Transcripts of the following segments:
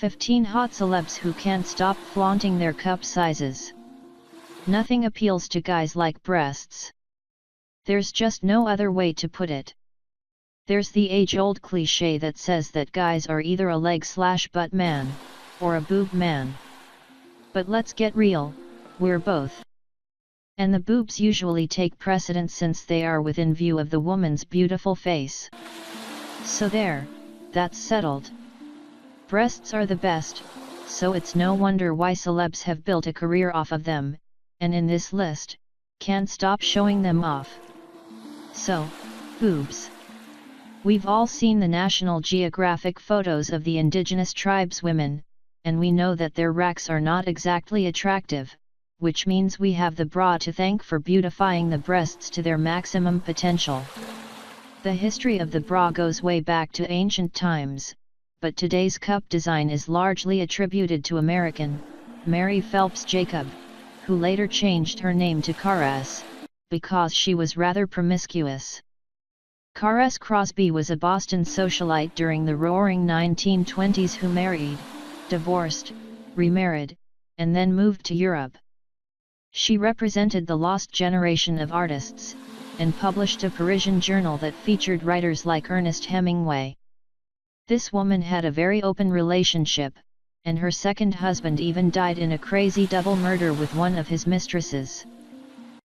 15 hot celebs who can't stop flaunting their cup sizes. Nothing appeals to guys like breasts. There's just no other way to put it. There's the age-old cliche that says that guys are either a leg/butt man, or a boob man. But let's get real, we're both. And the boobs usually take precedence since they are within view of the woman's beautiful face. So there, that's settled. Breasts are the best, so it's no wonder why celebs have built a career off of them, and in this list, can't stop showing them off. So, boobs. We've all seen the National Geographic photos of the indigenous tribes women, and we know that their racks are not exactly attractive, which means we have the bra to thank for beautifying the breasts to their maximum potential. The history of the bra goes way back to ancient times, but today's cup design is largely attributed to American, Mary Phelps Jacob, who later changed her name to Caresse, because she was rather promiscuous. Caresse Crosby was a Boston socialite during the roaring 1920s who married, divorced, remarried, and then moved to Europe. She represented the lost generation of artists, and published a Parisian journal that featured writers like Ernest Hemingway. This woman had a very open relationship, and her second husband even died in a crazy double murder with one of his mistresses.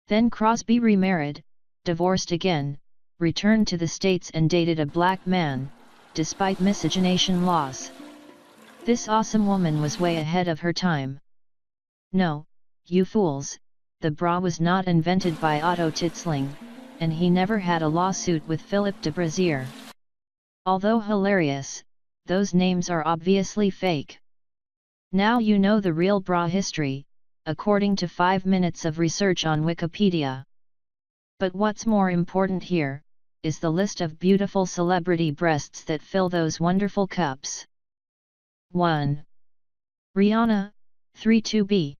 Then Crosby remarried, divorced again, returned to the States and dated a black man, despite miscegenation laws. This awesome woman was way ahead of her time. No, you fools, the bra was not invented by Otto Titzling, and he never had a lawsuit with Phillip de Brassiere. Although hilarious, those names are obviously fake. Now you know the real bra history, according to 5 minutes of research on Wikipedia. But what's more important here, is the list of beautiful celebrity breasts that fill those wonderful cups. 1. Rihanna, 32B.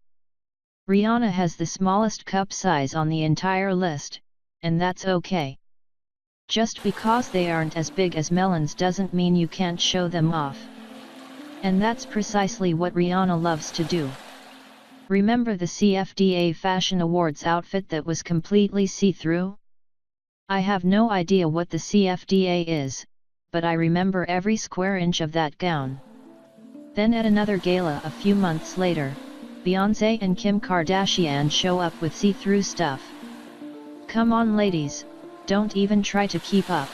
Rihanna has the smallest cup size on the entire list, and that's okay. Just because they aren't as big as melons doesn't mean you can't show them off. And that's precisely what Rihanna loves to do. Remember the CFDA Fashion Awards outfit that was completely see-through? I have no idea what the CFDA is, but I remember every square inch of that gown. Then at another gala a few months later, Beyoncé and Kim Kardashian show up with see-through stuff. Come on ladies, don't even try to keep up.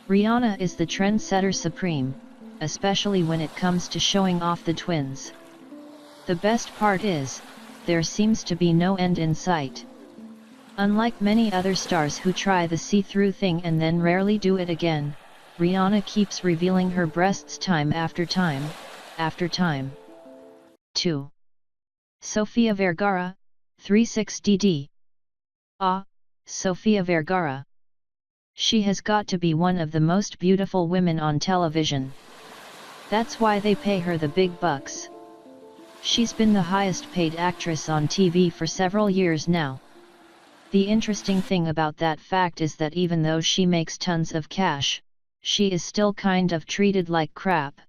Rihanna is the trendsetter supreme, especially when it comes to showing off the twins. The best part is, there seems to be no end in sight. Unlike many other stars who try the see-through thing and then rarely do it again, Rihanna keeps revealing her breasts time after time, after time. 2. Sofia Vergara, 36DD. Sofia Vergara. She has got to be one of the most beautiful women on television. That's why they pay her the big bucks. She's been the highest paid actress on TV for several years now. The interesting thing about that fact is that even though she makes tons of cash, she is still kind of treated like crap.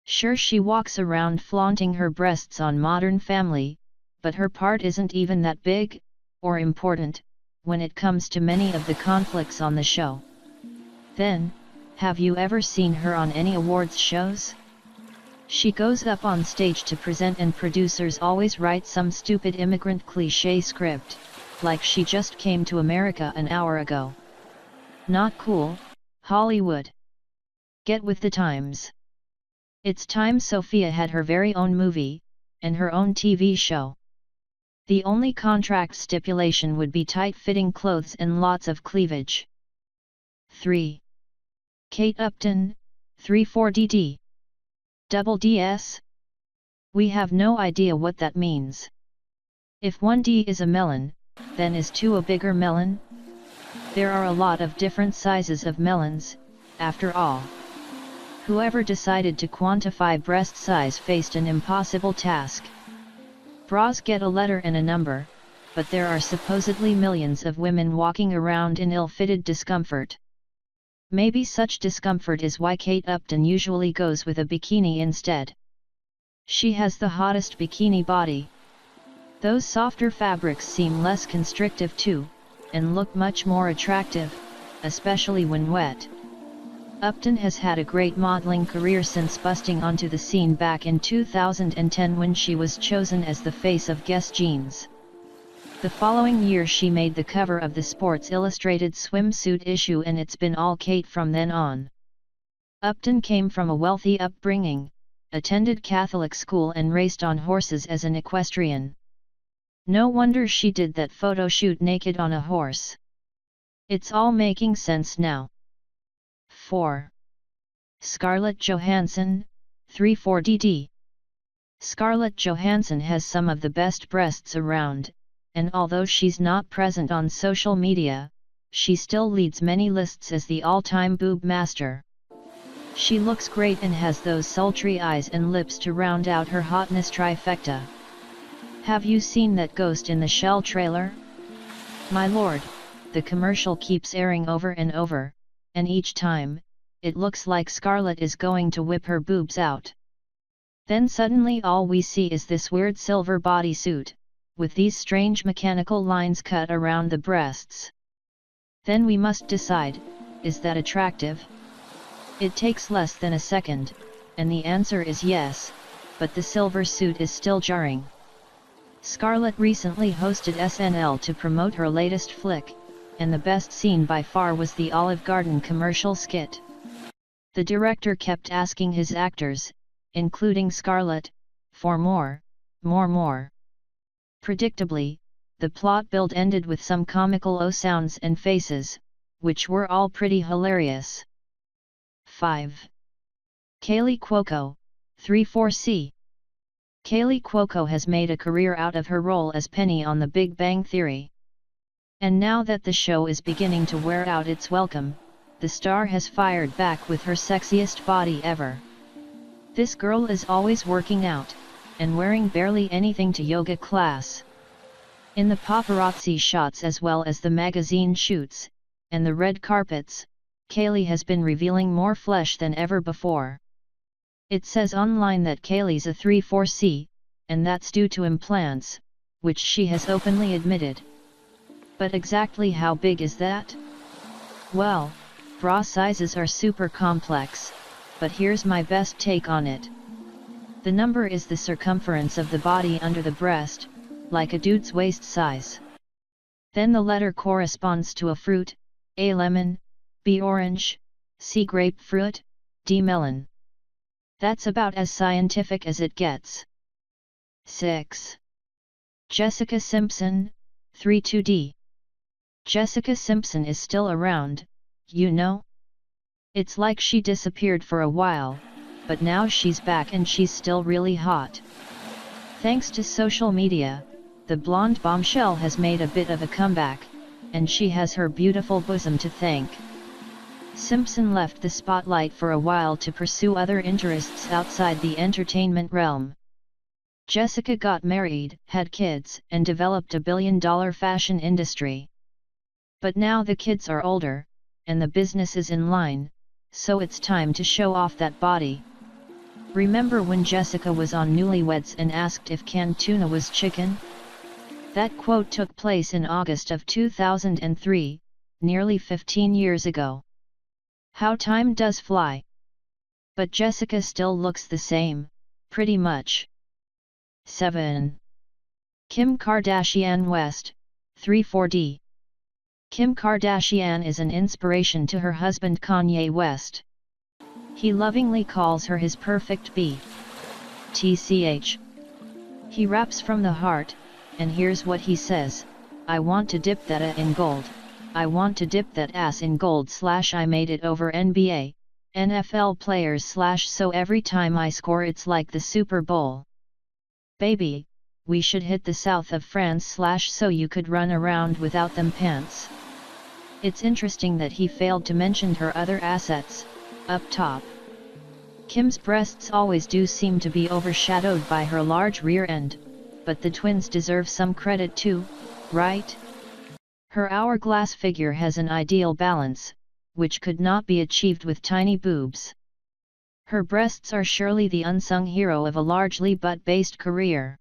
Sure, she walks around flaunting her breasts on Modern Family, but her part isn't even that big, or important, when it comes to many of the conflicts on the show. Then, have you ever seen her on any awards shows? She goes up on stage to present and producers always write some stupid immigrant cliché script, like she just came to America an hour ago. Not cool, Hollywood. Get with the times. It's time Sofia had her very own movie, and her own TV show. The only contract stipulation would be tight-fitting clothes and lots of cleavage. 3. Kate Upton, 34DD. Double DS? We have no idea what that means. If 1D is a melon, then is 2 a bigger melon? There are a lot of different sizes of melons, after all. Whoever decided to quantify breast size faced an impossible task. Bras get a letter and a number, but there are supposedly millions of women walking around in ill-fitted discomfort. Maybe such discomfort is why Kate Upton usually goes with a bikini instead. She has the hottest bikini body. Those softer fabrics seem less constrictive too, and look much more attractive, especially when wet. Upton has had a great modeling career since busting onto the scene back in 2010 when she was chosen as the face of Guess Jeans. The following year she made the cover of the Sports Illustrated swimsuit issue, and it's been all Kate from then on. Upton came from a wealthy upbringing, attended Catholic school and raced on horses as an equestrian. No wonder she did that photo shoot naked on a horse. It's all making sense now. 4. Scarlett Johansson, 34DD. Scarlett Johansson has some of the best breasts around, and although she's not present on social media, she still leads many lists as the all-time boob master. She looks great and has those sultry eyes and lips to round out her hotness trifecta. Have you seen that Ghost in the Shell trailer? My lord, the commercial keeps airing over and over, and each time, it looks like Scarlett is going to whip her boobs out. Then suddenly all we see is this weird silver bodysuit, with these strange mechanical lines cut around the breasts. Then we must decide, is that attractive? It takes less than a second, and the answer is yes, but the silver suit is still jarring. Scarlett recently hosted SNL to promote her latest flick, and the best scene by far was the Olive Garden commercial skit. The director kept asking his actors, including Scarlett, for more. Predictably, the plot build ended with some comical O sounds and faces, which were all pretty hilarious. 5. Kaley Cuoco, 34C. Kaley Cuoco has made a career out of her role as Penny on The Big Bang Theory. And now that the show is beginning to wear out its welcome, the star has fired back with her sexiest body ever. This girl is always working out, and wearing barely anything to yoga class. In the paparazzi shots as well as the magazine shoots, and the red carpets, Kaley has been revealing more flesh than ever before. It says online that Kaley's a 34C, and that's due to implants, which she has openly admitted. But exactly how big is that? Well, bra sizes are super complex, but here's my best take on it. The number is the circumference of the body under the breast, like a dude's waist size. Then the letter corresponds to a fruit, A lemon, B orange, C grapefruit, D melon. That's about as scientific as it gets. 6. Jessica Simpson, 32D. Jessica Simpson is still around, you know? It's like she disappeared for a while, but now she's back and she's still really hot. Thanks to social media, the blonde bombshell has made a bit of a comeback, and she has her beautiful bosom to thank. Simpson left the spotlight for a while to pursue other interests outside the entertainment realm. Jessica got married, had kids, and developed a billion-dollar fashion industry. But now the kids are older, and the business is in line, so it's time to show off that body. Remember when Jessica was on Newlyweds and asked if canned tuna was chicken? That quote took place in August of 2003, nearly 15 years ago. How time does fly. But Jessica still looks the same, pretty much. 7. Kim Kardashian West, 34D. Kim Kardashian is an inspiration to her husband Kanye West. He lovingly calls her his perfect BTCH. He raps from the heart, and here's what he says: I want to dip that A in gold. I want to dip that ass in gold / I made it over NBA, NFL players / so every time I score it's like the Super Bowl. Baby, we should hit the south of France / so you could run around without them pants. It's interesting that he failed to mention her other assets, up top. Kim's breasts always do seem to be overshadowed by her large rear end, but the twins deserve some credit too, right? Her hourglass figure has an ideal balance, which could not be achieved with tiny boobs. Her breasts are surely the unsung hero of a largely butt-based career.